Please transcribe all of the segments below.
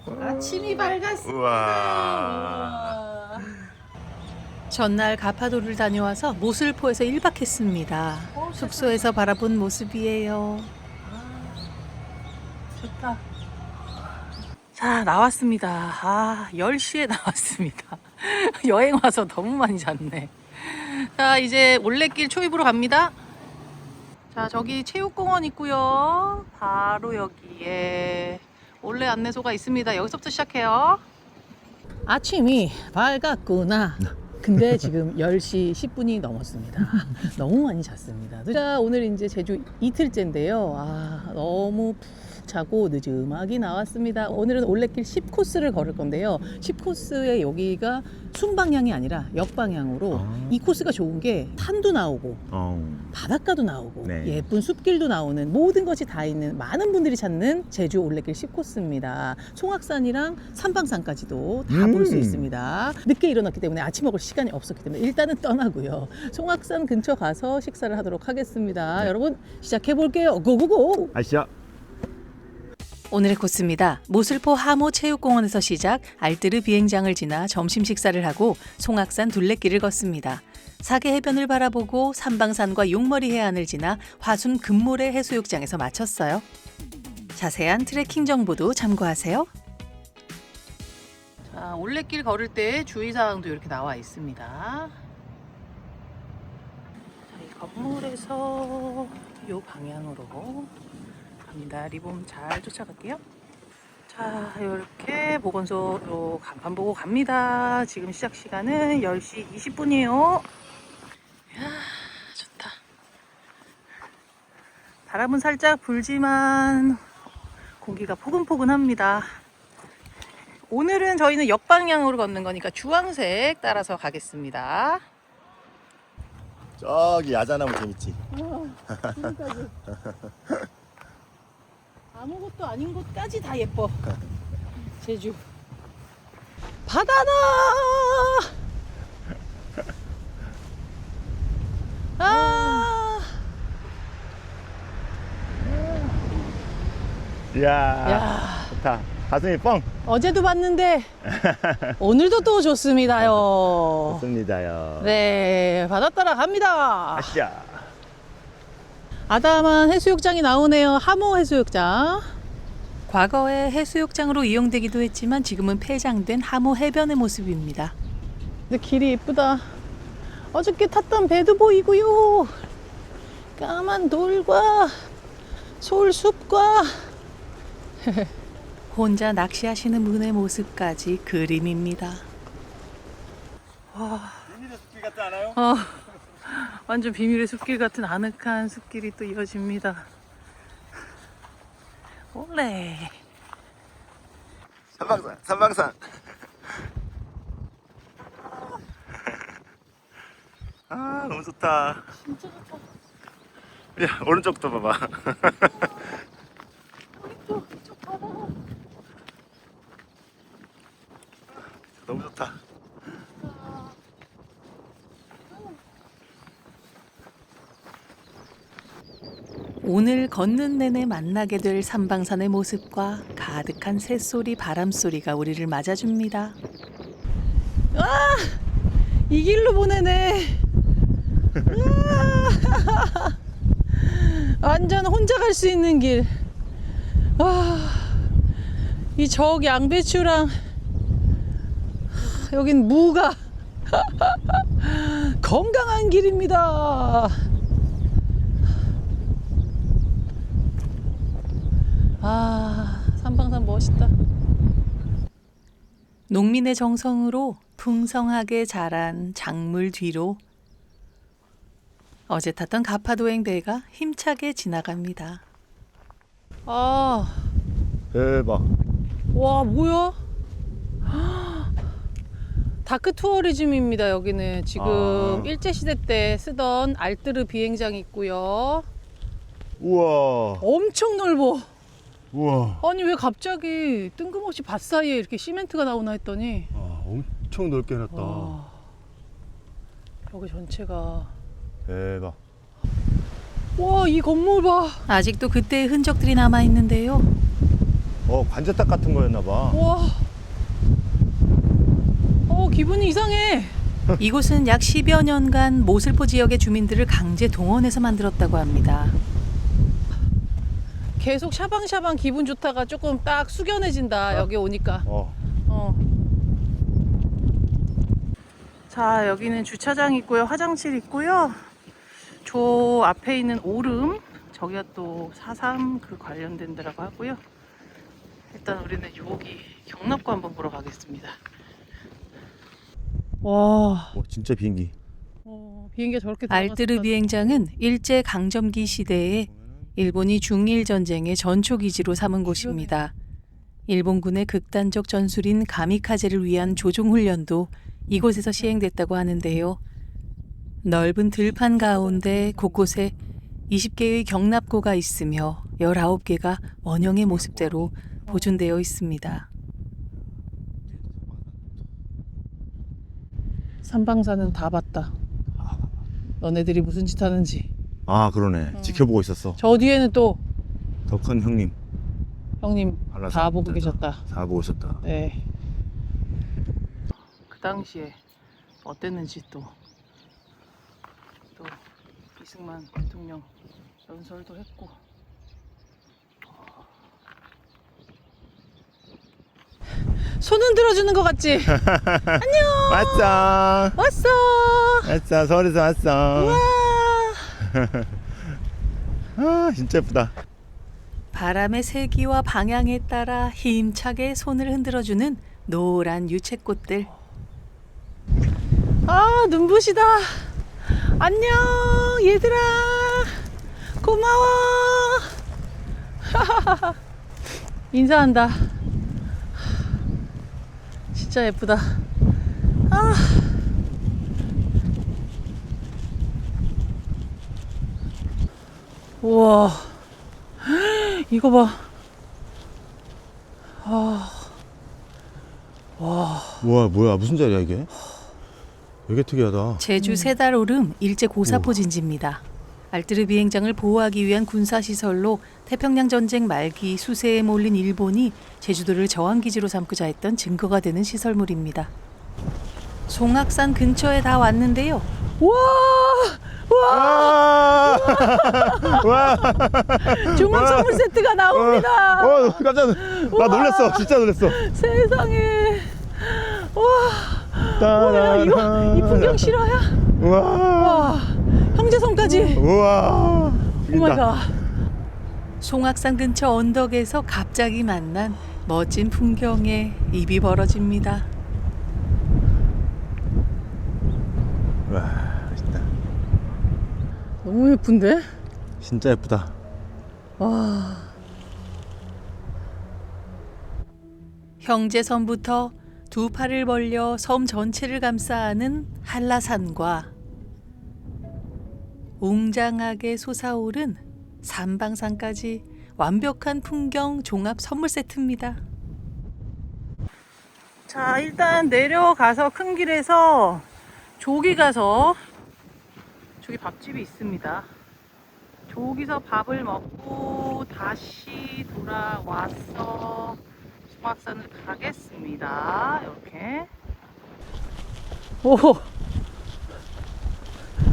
아침이 밝았습니다. 우와. 전날 가파도를 다녀와서 모슬포에서 1박했습니다. 숙소에서 바라본 모습이에요. 좋다. 자, 나왔습니다. 10시에 나왔습니다. 여행 와서 너무 많이 잤네. 자, 이제 올레길 초입으로 갑니다. 자, 저기 체육공원 있고요. 바로 여기에 올레 안내소가 있습니다. 여기서부터 시작해요. 아침이 밝았구나. 근데 지금 10시 10분이 넘었습니다. 너무 많이 잤습니다. 자, 오늘 이제 제주 이틀째인데요. 너무 푹 자고 느즈막이 나왔습니다. 오늘은 올레길 10코스를 걸을 건데요. 10코스에 여기가 순방향이 아니라 역방향으로 이 코스가 좋은 게 산도 나오고 바닷가도 나오고 네. 예쁜 숲길도 나오는 모든 것이 다 있는 많은 분들이 찾는 제주 올레길 10코스입니다. 송악산이랑 삼방산까지도 다 볼 수 있습니다. 늦게 일어났기 때문에 아침 먹을 시간이 없었기 때문에 일단은 떠나고요. 송악산 근처 가서 식사를 하도록 하겠습니다. 네. 여러분 시작해 볼게요. 고고고! 아시아. 오늘의 코스입니다. 모슬포 하모 체육공원에서 시작 알뜨르 비행장을 지나 점심 식사를 하고 송악산 둘레길을 걷습니다. 사계 해변을 바라보고 삼방산과 용머리 해안을 지나 화순 금모래 해수욕장에서 마쳤어요. 자세한 트레킹 정보도 참고하세요. 자, 올레길 걸을 때 주의사항도 이렇게 나와 있습니다. 자, 이 건물에서 이 방향으로 갑니다. 리본 잘 쫓아갈게요. 자, 이렇게 보건소 요 간판 보고 갑니다. 지금 시작 시간은 10시 20분이에요. 이야, 좋다. 바람은 살짝 불지만 공기가 포근포근합니다. 오늘은 저희는 역방향으로 걷는 거니까 주황색 따라서 가겠습니다. 저기 야자나무 재밌지. 지금까지 아무것도 아닌 곳까지 다 예뻐. 제주 바다다. 이야. 야, 좋다. 가슴이 뻥. 어제도 봤는데 오늘도 또 좋습니다요. 좋습니다요. 네, 바다 따라 갑니다. 아시아. 아담한 해수욕장이 나오네요. 하모 해수욕장. 과거에 해수욕장으로 이용되기도 했지만 지금은 폐장된 하모 해변의 모습입니다. 근데 길이 이쁘다. 어저께 탔던 배도 보이고요. 까만 돌과 솔숲과 혼자 낚시하시는 분의 모습까지 그림입니다. 와, 비밀의 숲길 같지 않아요? 완전 비밀의 숲길 같은 아늑한 숲길이 또 이어집니다. 올레. 삼방산, 삼방산. 너무 좋다. 진짜 좋다. 야, 오른쪽도 봐봐. 이쪽 바다. 너무 좋다. 오늘 걷는 내내 만나게 될 삼방산의 모습과 가득한 새소리, 바람소리가 우리를 맞아줍니다. 이 길로 보내네. 완전 혼자 갈 수 있는 길. 이 저기 양배추랑 여긴 무가 건강한 길입니다. 삼방산 멋있다. 농민의 정성으로 풍성하게 자란 작물 뒤로 어제 탔던 가파도행 배가 힘차게 지나갑니다. 대박. 와, 뭐야? 다크 투어리즘입니다. 여기는 지금 일제시대 때 쓰던 알뜨르 비행장이 있고요. 우와. 엄청 넓어. 우와. 아니 왜 갑자기 뜬금없이 밭 사이에 이렇게 시멘트가 나오나 했더니 엄청 넓게 해놨다. 와, 여기 전체가 대박. 와, 이 건물 봐. 아직도 그때의 흔적들이 남아 있는데요. 관제탑 같은 거였나봐. 우와. 기분이 이상해. 이곳은 약 10여 년간 모슬포 지역의 주민들을 강제 동원해서 만들었다고 합니다. 계속 샤방샤방 기분 좋다가 조금 딱 숙연해진다. 여기 오니까. 자, 여기는 주차장 있고요. 화장실 있고요. 저 앞에 있는 오름, 저기가 또 4.3 그 관련된 데라고 하고요. 일단 우리는 여기 경납고 한번 보러 가겠습니다. 와, 진짜 비행기. 비행기가 저렇게 알뜨르 비행장은 일제 강점기 시대에 일본이 중일 전쟁의 전초 기지로 삼은 곳입니다. 일본군의 극단적 전술인 가미카제를 위한 조종 훈련도 이곳에서 시행됐다고 하는데요. 넓은 들판 가운데 곳곳에 20개의 경납고가 있으며 19개가 원형의 모습대로 보존되어 있습니다. 삼방사는 다 봤다. 너네들이 무슨 짓 하는지. 그러네. 지켜보고 있었어. 저 뒤에는 또 더 큰 형님. 형님 다 보고 계셨다. 다 보고 있었다. 네. 그 당시에 어땠는지 또 이승만 대통령 연설도 했고. 손 흔들어주는 것 같지? 안녕. 왔어. 왔어. 왔어. 서울에서 왔어. 우와. 진짜 예쁘다. 바람의 세기와 방향에 따라 힘차게 손을 흔들어주는 노란 유채꽃들. 눈부시다. 안녕 얘들아. 고마워. 인사한다. 진짜 예쁘다. 우와. 이거 봐. 우와, 뭐야, 무슨 자리야 이게? 되게 특이하다. 제주 세달오름 일제 고사포 진지입니다. 알뜨르 비행장을 보호하기 위한 군사시설로 태평양 전쟁 말기 수세에 몰린 일본이 제주도를 저항기지로 삼고자 했던 증거가 되는 시설물입니다. 송악산 근처에 다 왔는데요. 우와. 우와. 와! 종합 선물 세트가 나옵니다. 깜짝 나 놀랐어. 진짜 놀랐어. 세상에. 와. 뭐야 이거? 이 풍경 실화야? 우와. 와. 형제섬까지. 우와. 오마이갓. 송악산 근처 언덕에서 갑자기 만난 멋진 풍경에 입이 벌어집니다. 와, 멋있다. 너무 예쁜데? 진짜 예쁘다. 와. 형제섬부터 두 팔을 벌려 섬 전체를 감싸 안은 한라산과 웅장하게 솟아오른 삼방산까지 완벽한 풍경 종합 선물 세트입니다. 자, 일단 내려가서 큰 길에서 조기 가서 저기 밥집이 있습니다. 저기서 밥을 먹고 다시 돌아와서 송악산을 가겠습니다. 이렇게. 오,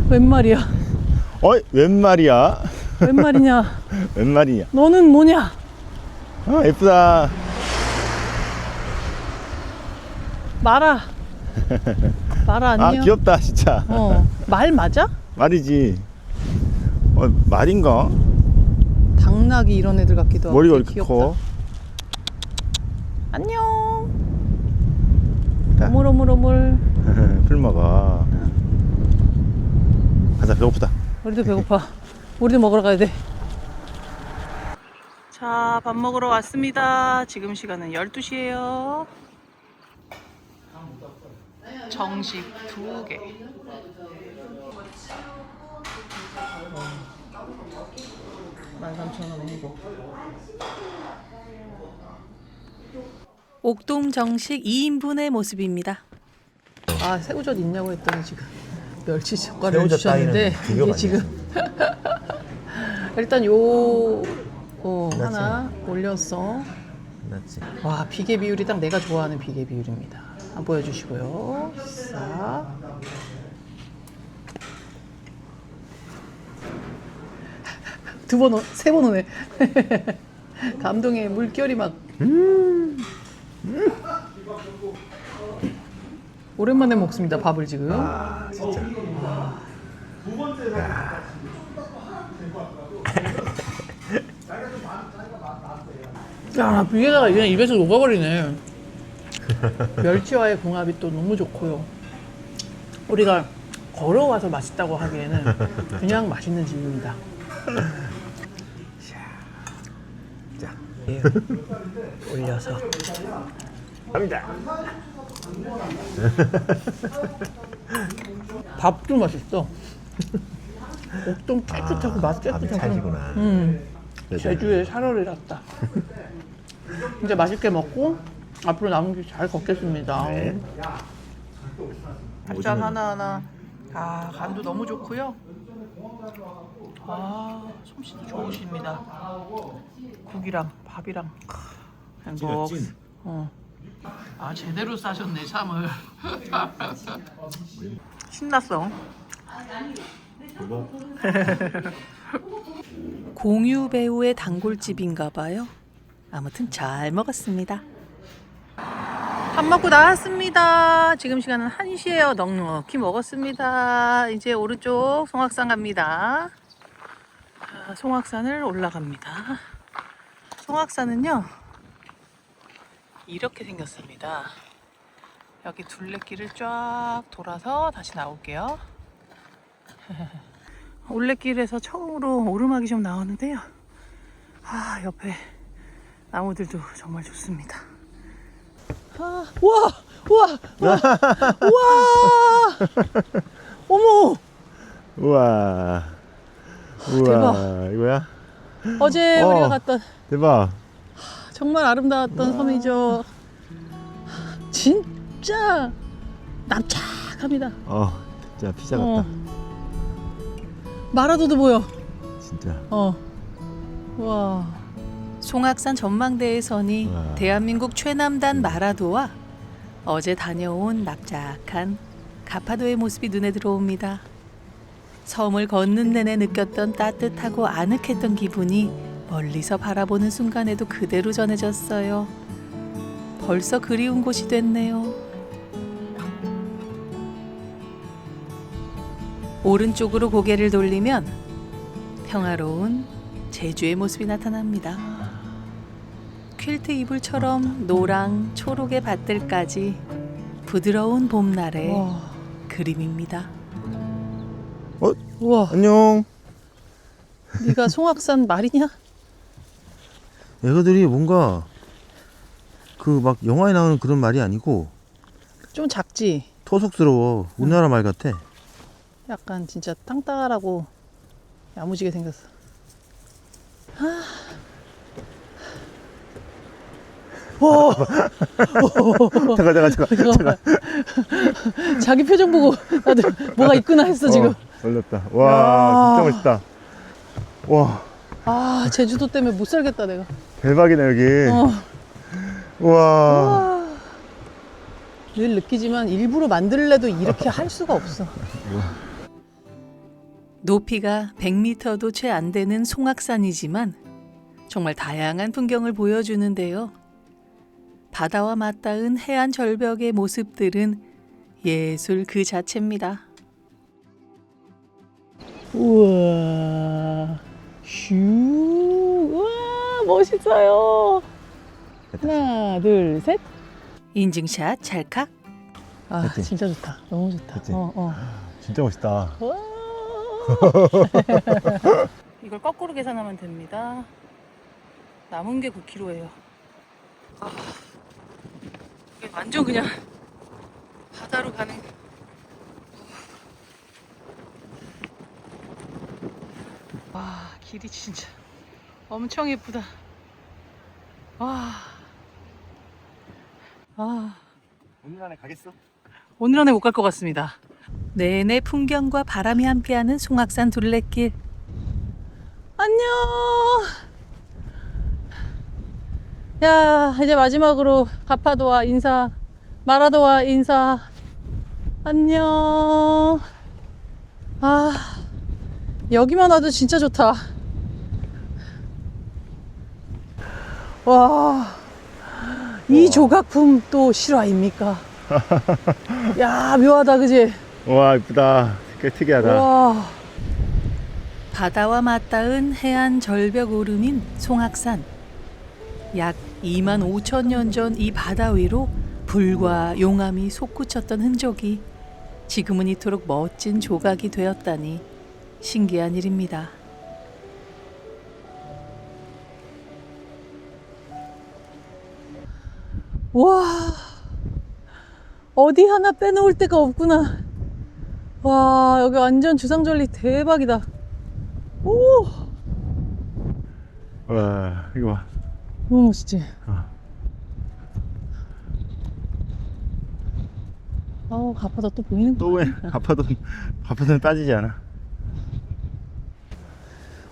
웬 말이야? 웬 말이야? 웬 말이냐? 웬 말이냐? 너는 뭐냐? 예쁘다. 말아. 말아 안녕. 귀엽다 진짜. 말 맞아? 말이지. 말인가? 당나귀 이런 애들 같기도 하고. 머리가 이렇게 귀엽다. 커. 안녕. 오물오물오물. 풀 먹어. 가자, 배고프다. 우리도 배고파. 우리도 먹으러 가야 돼. 자, 밥 먹으러 왔습니다. 지금 시간은 12시예요. 정식 2개. $13,000원. 옥동 정식 2인분의 모습입니다. 새우젓 있냐고 했더니 지금 멸치 젓갈을 새우젓 주셨는데 따위는 비교가 이게 안 지금 일단 하나 올렸어. 끝났지. 와, 비계 비율이 딱 내가 좋아하는 비계 비율입니다. 한번 보여주시고요. 싹. 세 번 오네. 감동의 물결이 막. 오랜만에 먹습니다. 밥을 지금. 아, 진짜. 야, 비계가 그냥 입에서 녹아버리네. 멸치와의 궁합이 또 너무 좋고요. 우리가 걸어와서 맛있다고 하기에는 그냥 맛있는 집입니다. 자, 올려서. 갑니다. 밥도 맛있어. 옥동 깨끗하고 맛 밥이 깨끗하고. 찰지구나. 제주의 살얼이랐다. 이제 맛있게 먹고 앞으로 남은 길 잘 걷겠습니다. 네. 짠 하나하나. 아, 간도 너무 좋고요. 아, 솜씨도 좋으십니다. 국이랑 밥이랑 행복. 찐. 아, 제대로 싸셨네 참을. 신났어. 공유 배우의 단골집인가 봐요. 아무튼 잘 먹었습니다. 밥 먹고 나왔습니다. 지금 시간은 1시예요. 넉넉히 먹었습니다. 이제 오른쪽 송악산 갑니다. 송악산을 올라갑니다. 송악산은요 이렇게 생겼습니다. 여기 둘레길을 쫙 돌아서 다시 나올게요. 올레길에서 처음으로 오르막이 좀 나오는데요. 아, 옆에 나무들도 정말 좋습니다. 아, 우와! 어머! 우와. 우와. 대박. 이거야? 어제 우리가 갔던 대박. 정말 아름다웠던 섬이죠. 진짜 납작합니다. 진짜 피자 같다. 마라도도 보여. 진짜. 와. 송악산 전망대에서니 와. 대한민국 최남단 마라도와 어제 다녀온 납작한 가파도의 모습이 눈에 들어옵니다. 섬을 걷는 내내 느꼈던 따뜻하고 아늑했던 기분이 멀리서 바라보는 순간에도 그대로 전해졌어요. 벌써 그리운 곳이 됐네요. 오른쪽으로 고개를 돌리면 평화로운 제주의 모습이 나타납니다. 퀼트 이불처럼 노랑, 초록의 밭들까지 부드러운 봄날의 와. 그림입니다. 우와. 안녕. 네가 송악산 말이냐? 얘가들이 뭔가 그 막 영화에 나오는 그런 말이 아니고 좀 작지? 토속스러워. 우리나라 말 같아. 약간 진짜 땅땅하고 야무지게 생겼어. 잠깐. 자기 표정 보고 나도 뭐가 있구나 했어 지금. 걸렸다. 와, 진짜 멋있다. 와, 아, 제주도 때문에 못 살겠다 내가. 대박이네 여기. 와. 늘 느끼지만 일부러 만들래도 이렇게 할 수가 없어. 높이가 100m도 채 안 되는 송악산이지만 정말 다양한 풍경을 보여주는데요. 바다와 맞닿은 해안 절벽의 모습들은 예술 그 자체입니다. 우와, 슈, 우와, 멋있어요. 하나, 둘, 셋. 인증샷 찰칵. 아, 그치? 진짜 좋다. 너무 좋다. 그치? 어. 진짜 멋있다. 와. 이걸 거꾸로 계산하면 됩니다. 남은 게 9km예요. 아, 이게 완전 그냥 바다로 가는. 와, 길이 진짜 엄청 예쁘다. 와. 아, 오늘 안에 가겠어? 오늘 안에 못 갈 것 같습니다. 내내 풍경과 바람이 함께하는 송악산 둘레길. 안녕. 야, 이제 마지막으로 가파도와 인사, 마라도와 인사. 안녕. 아, 여기만 와도 진짜 좋다. 와, 이 조각품 또 실화입니까? 야, 묘하다, 그지? 와, 이쁘다. 꽤 특이하다. 와, 바다와 맞닿은 해안 절벽 오름인 송악산. 약 2만 5천 년 전 이 바다 위로 불과 용암이 솟구쳤던 흔적이 지금은 이토록 멋진 조각이 되었다니 신기한 일입니다. 와, 어디 하나 빼놓을 데가 없구나. 와, 여기 완전 주상절리 대박이다. 오, 와, 이거 봐. 너무 멋있지? 아우, 가파도 또 보이는 또 왜? 가파도는 빠지지 않아.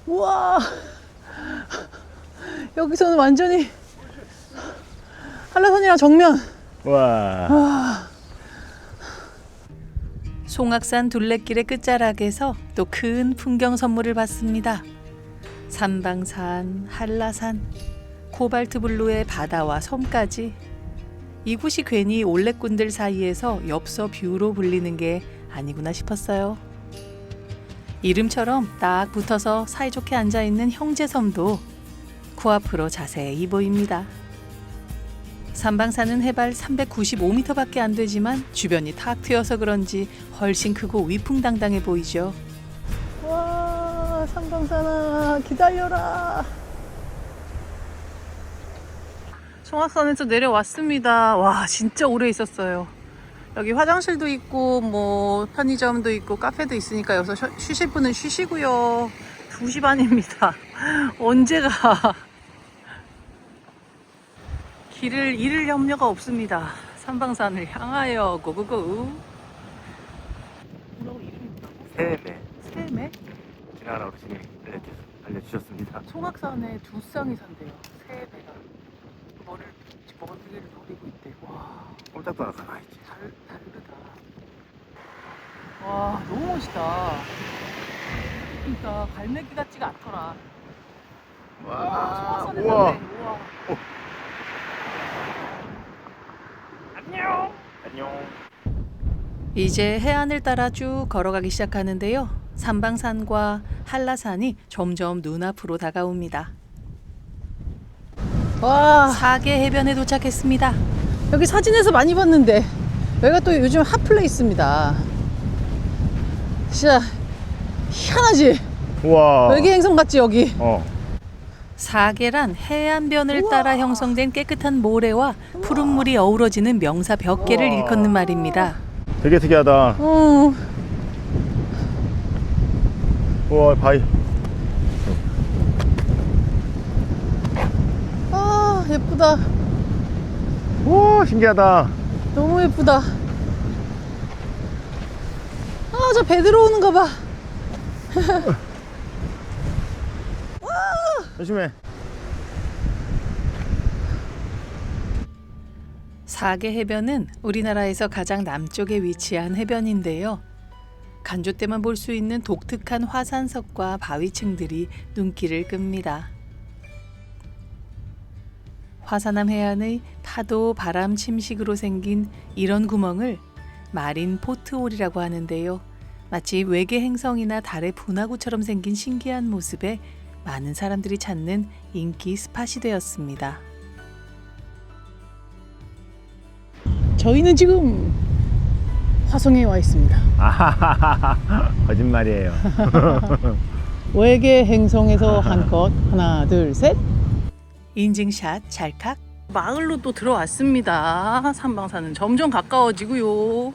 우와, 여기서는 완전히 한라산이랑 정면. 와. 송악산 둘레길의 끝자락에서 또 큰 풍경 선물을 받습니다. 삼방산, 한라산, 코발트 블루의 바다와 섬까지. 이곳이 괜히 올레꾼들 사이에서 엽서 뷰로 불리는 게 아니구나 싶었어요. 이름처럼 딱 붙어서 사이좋게 앉아있는 형제섬도 코앞으로 자세히 보입니다. 삼방산은 해발 395m밖에 안 되지만 주변이 탁 트여서 그런지 훨씬 크고 위풍당당해 보이죠. 와, 삼방산아, 기다려라. 송악산에서 내려왔습니다. 와, 진짜 오래 있었어요. 여기 화장실도 있고 뭐 편의점도 있고 카페도 있으니까 여기서 쉬실 분은 쉬시고요. 2시 반입니다. 언제 가? 길을 잃을 염려가 없습니다. 삼방산을 향하여 고고고. 뭐라고 이름이 뭐라고? 세매. 세매? 지나가라 어르신이 알려주셨습니다. 송악산에 두 쌍이 산대요. 세매가. 먹이를 노리고 있대. 와, 꼼짝도 안 하잖아, 이제. 다르다. 와, 너무 멋있다. 그러니까 갈매기 같지가 않더라. 와, 송악산에 우와. 산대. 우와. 안녕. 이제 해안을 따라 쭉 걸어가기 시작하는데요. 삼방산과 한라산이 점점 눈앞으로 다가옵니다. 와, 사계 해변에 도착했습니다. 여기 사진에서 많이 봤는데 여기가 또 요즘 핫플레이스입니다. 진짜 희한하지? 우와. 외계 행성 같지 여기? 사계란 해안변을 따라 형성된 깨끗한 모래와 푸른 물이 어우러지는 명사 벽계를 우와. 일컫는 말입니다. 되게 특이하다. 우와, 바위. 아, 예쁘다. 우와, 신기하다. 너무 예쁘다. 아, 저 배 들어오는 거 봐. 조심해. 사계 해변은 우리나라에서 가장 남쪽에 위치한 해변인데요. 간조 때만 볼 수 있는 독특한 화산석과 바위층들이 눈길을 끕니다. 화산암 해안의 파도, 바람 침식으로 생긴 이런 구멍을 마린 포트홀이라고 하는데요. 마치 외계 행성이나 달의 분화구처럼 생긴 신기한 모습에 많은 사람들이 찾는 인기 스팟이 되었습니다. 저희는 지금 화성에 와 있습니다. 거짓말이에요. 외계 행성에서 한 컷. 하나, 둘, 셋. 인증샷 찰칵. 마을로 또 들어왔습니다. 삼방산은 점점 가까워지고요.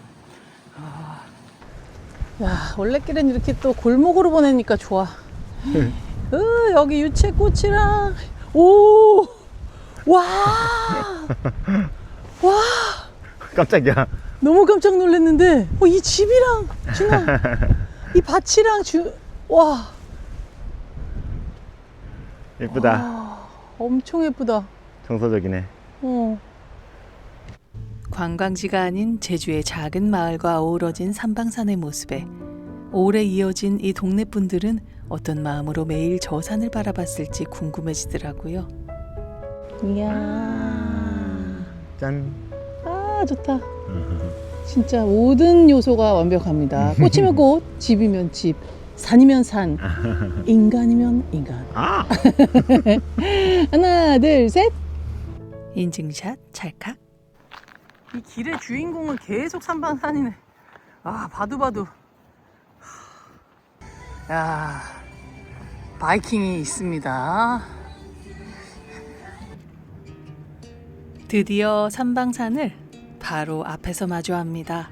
야, 올레길은 이렇게 또 골목으로 보내니까 좋아. 여기 유채꽃이랑 오, 와, 와, 깜짝이야. 너무 깜짝 놀랐는데, 이 집이랑 준아, 이 밭이랑 와, 예쁘다. 와, 엄청 예쁘다. 정서적이네. 관광지가 아닌 제주의 작은 마을과 어우러진 삼방산의 모습에 오래 이어진 이 동네 분들은 어떤 마음으로 매일 저 산을 바라봤을지 궁금해지더라고요. 이야. 짠. 아, 좋다. 진짜 모든 요소가 완벽합니다. 꽃이면 꽃, 집이면 집, 산이면 산, 인간이면 인간. 아! 하나, 둘, 셋. 인증샷 찰칵. 이 길의 주인공은 계속 삼방산이네. 아, 봐도. 야, 바이킹이 있습니다. 드디어 삼방산을 바로 앞에서 마주합니다.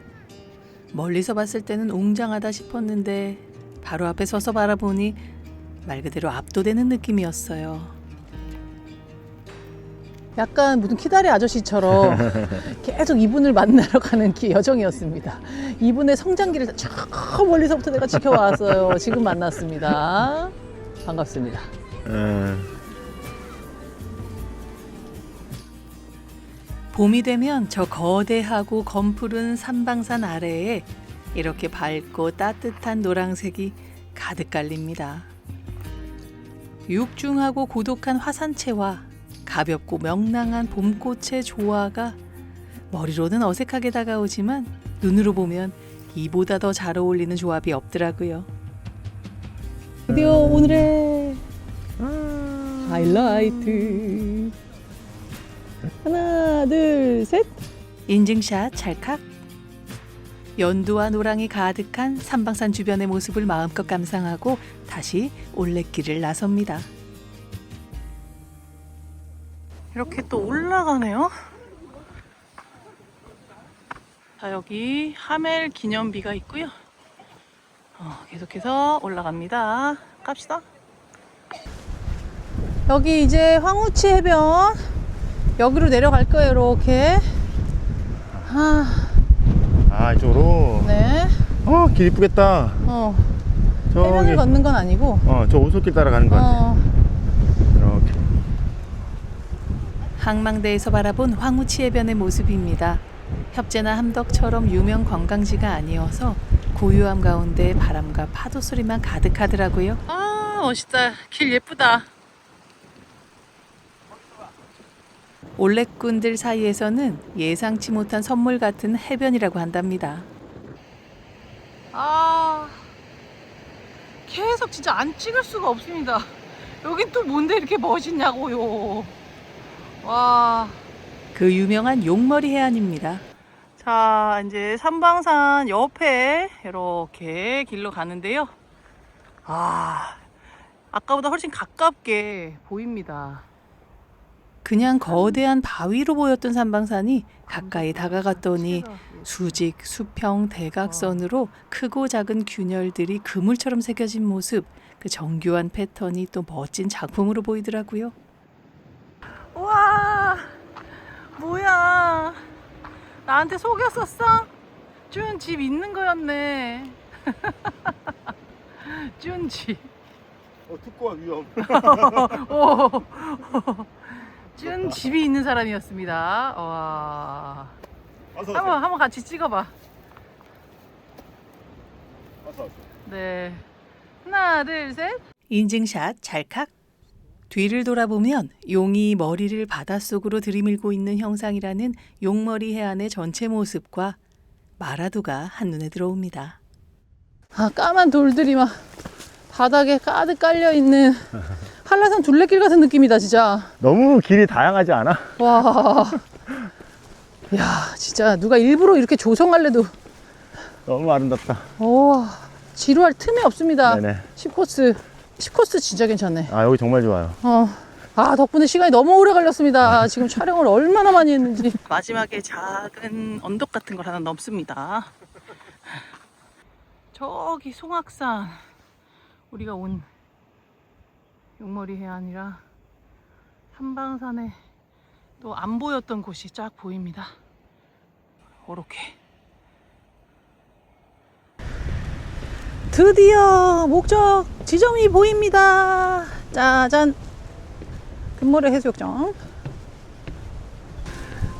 멀리서 봤을 때는 웅장하다 싶었는데 바로 앞에 서서 바라보니 말 그대로 압도되는 느낌이었어요. 약간 무슨 키다리 아저씨처럼 계속 이분을 만나러 가는 여정이었습니다. 이분의 성장기를 저 멀리서부터 내가 지켜왔어요. 지금 만났습니다. 반갑습니다. 봄이 되면 저 거대하고 검푸른 삼방산 아래에 이렇게 밝고 따뜻한 노란색이 가득 깔립니다. 육중하고 고독한 화산채와 가볍고 명랑한 봄꽃의 조화가 머리로는 어색하게 다가오지만 눈으로 보면 이보다 더 잘 어울리는 조합이 없더라고요. 드디어 오늘의 하이라이트. 하나, 둘, 셋. 인증샷 찰칵. 연두와 노랑이 가득한 삼방산 주변의 모습을 마음껏 감상하고 다시 올레길을 나섭니다. 이렇게 또 올라가네요. 자, 여기 하멜 기념비가 있고요. 계속해서 올라갑니다. 갑시다. 여기 이제 황우치 해변 여기로 내려갈 거예요. 이렇게. 이쪽으로. 네. 길 이쁘겠다. 해변을 걷는 건 아니고. 저 오솔길 따라가는 거 같아. 이렇게. 항망대에서 바라본 황우치 해변의 모습입니다. 협재나 함덕처럼 유명 관광지가 아니어서 고요함 가운데 바람과 파도 소리만 가득하더라고요. 아, 멋있다. 길 예쁘다. 올레꾼들 사이에서는 예상치 못한 선물 같은 해변이라고 한답니다. 계속 진짜 안 찍을 수가 없습니다. 여긴 또 뭔데 이렇게 멋있냐고요. 와. 그 유명한 용머리 해안입니다. 자, 이제 삼방산 옆에 이렇게 길로 가는데요. 아까보다 훨씬 가깝게 보입니다. 그냥 거대한 바위로 보였던 삼방산이 가까이 다가갔더니 수직, 수평, 대각선으로 크고 작은 균열들이 그물처럼 새겨진 모습, 그 정교한 패턴이 또 멋진 작품으로 보이더라고요. 우와, 뭐야, 나한테 속였었어? 준 집 있는 거였네. 준 집. 특고와 위험. 준 집이 있는 사람이었습니다. 와. 한번 같이 찍어봐. 네. 하나, 둘, 셋. 인증샷 찰칵. 뒤를 돌아보면 용이 머리를 바닷속으로 들이밀고 있는 형상이라는 용머리 해안의 전체 모습과 마라도가 한눈에 들어옵니다. 까만 돌들이 막 바닥에 가득 깔려 있는 한라산 둘레길 같은 느낌이다, 진짜. 너무 길이 다양하지 않아? 와. 야, 진짜 누가 일부러 이렇게 조성할래도. 너무 아름답다. 와, 지루할 틈이 없습니다. 네네. 10코스 진짜 괜찮네. 여기 정말 좋아요. 덕분에 시간이 너무 오래 걸렸습니다. 지금 촬영을 얼마나 많이 했는지. 마지막에 작은 언덕 같은 걸 하나 넘습니다. 저기 송악산, 우리가 온 용머리 해안이라 삼방산에 또 안 보였던 곳이 쫙 보입니다. 이렇게. 드디어 목적 지점이 보입니다. 짜잔. 금모래 해수욕장.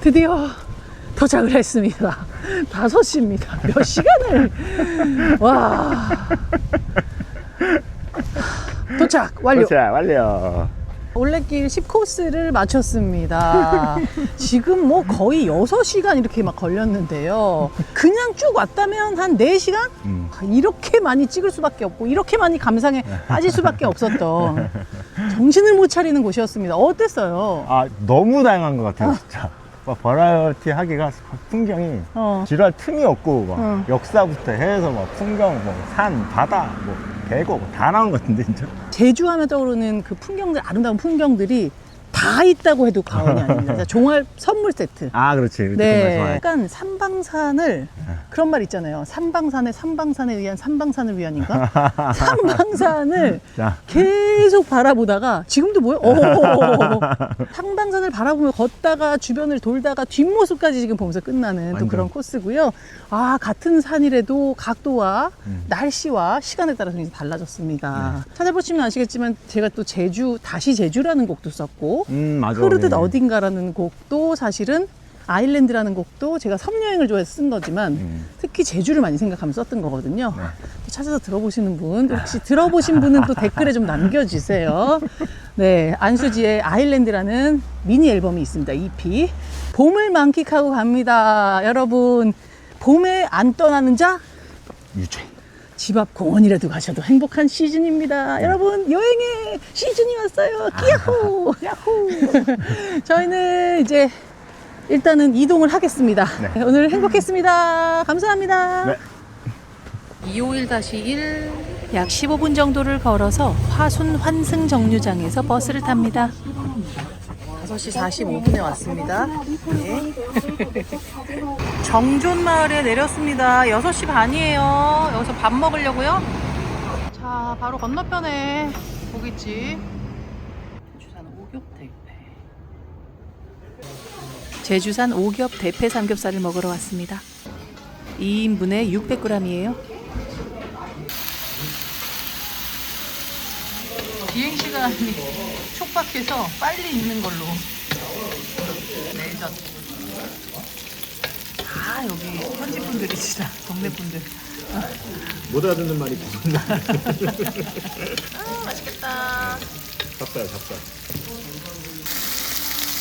드디어 도착을 했습니다. 5시입니다. 몇 시간을. 와. 도착 완료. 자, 완료. 올레길 10코스를 마쳤습니다. 지금 뭐 거의 6시간 이렇게 막 걸렸는데요. 그냥 쭉 왔다면 한 4시간? 이렇게 많이 찍을 수밖에 없고 이렇게 많이 감상에 빠질 수밖에 없었던 정신을 못 차리는 곳이었습니다. 어땠어요? 아, 너무 다양한 것 같아요, 진짜. 막 버라이어티 하기가 풍경이 지루할 틈이 없고 막 역사부터 해서 막 풍경, 뭐 산, 바다, 뭐 계곡 다 나온 것 같은데 진짜. 제주 하면 떠오르는 그 풍경들, 아름다운 풍경들이 다 있다고 해도 과언이 아닙니다. 종합 선물 세트. 아, 그렇지. 네. 약간 삼방산을, 그런 말 있잖아요. 삼방산에 의한 삼방산을 위한인가? 삼방산을 자. 계속 바라보다가 지금도 뭐요? 오, 삼방산을 바라보며 걷다가 주변을 돌다가 뒷모습까지 지금 보면서 끝나는 또 완전. 그런 코스고요. 아, 같은 산이라도 각도와 날씨와 시간에 따라서 이제 달라졌습니다. 찾아보시면 아시겠지만 제가 또 다시 제주라는 곡도 썼고 맞아. 흐르듯 네. 어딘가라는 곡도 사실은 아일랜드라는 곡도 제가 섬여행을 좋아해서 쓴 거지만 특히 제주를 많이 생각하면서 썼던 거거든요. 네. 또 찾아서 들어보시는 분, 혹시 들어보신 분은 또 댓글에 좀 남겨주세요. 네, 안수지의 아일랜드라는 미니 앨범이 있습니다. EP. 봄을 만끽하고 갑니다. 여러분, 봄에 안 떠나는 자? 유죄. 집 앞 공원이라도 가셔도 행복한 시즌입니다. 여러분, 여행의 시즌이 왔어요. 끼야호! 야호! 저희는 이제 일단은 이동을 하겠습니다. 네. 오늘 행복했습니다. 감사합니다. 네. 251-1. 약 15분 정도를 걸어서 화순 환승 정류장에서 버스를 탑니다. 5시 45분에 왔습니다. 네. 정존마을에 내렸습니다. 6시 반이에요. 여기서 밥 먹으려고요. 자, 바로 건너편에 고깃집. 제주산 오겹대패. 제주산 오겹 대패 삼겹살을 먹으러 왔습니다. 2인분에 600g이에요. 비행 시간이 촉박해서 빨리 있는 걸로. 내전. 아, 여기 현지 분들이 진짜 동네 분들. 못 알아듣는 말이 무슨 말? 아, 맛있겠다. 잡살.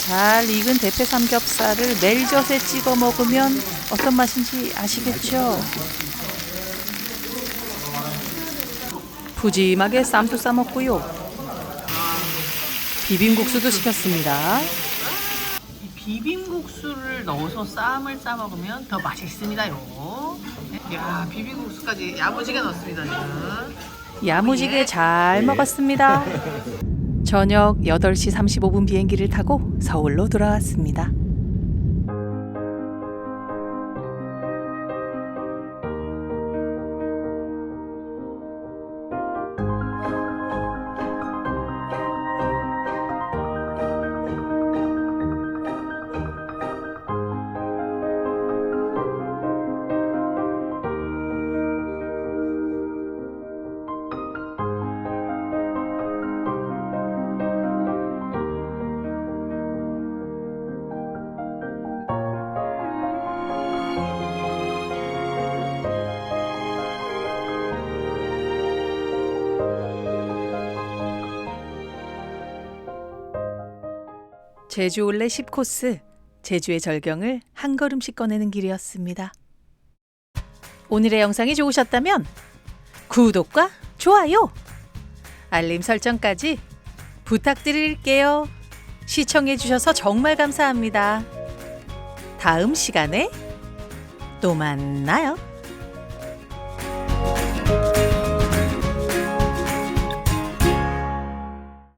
잘 익은 대패 삼겹살을 멜젓에 찍어 먹으면 어떤 맛인지 아시겠죠? 푸짐하게 쌈도 싸먹고요. 비빔국수도 시켰습니다. 이 비빔국수를 넣어서 쌈을 싸 먹으면 더 맛있습니다요. 야, 비빔국수까지 야무지게 넣었습니다, 지금. 야무지게 잘 먹었습니다. 저녁 8시 35분 비행기를 타고 서울로 돌아왔습니다. 제주 올레 10코스, 제주의 절경을 한 걸음씩 꺼내는 길이었습니다. 오늘의 영상이 좋으셨다면 구독과 좋아요, 알림 설정까지 부탁드릴게요. 시청해주셔서 정말 감사합니다. 다음 시간에 또 만나요.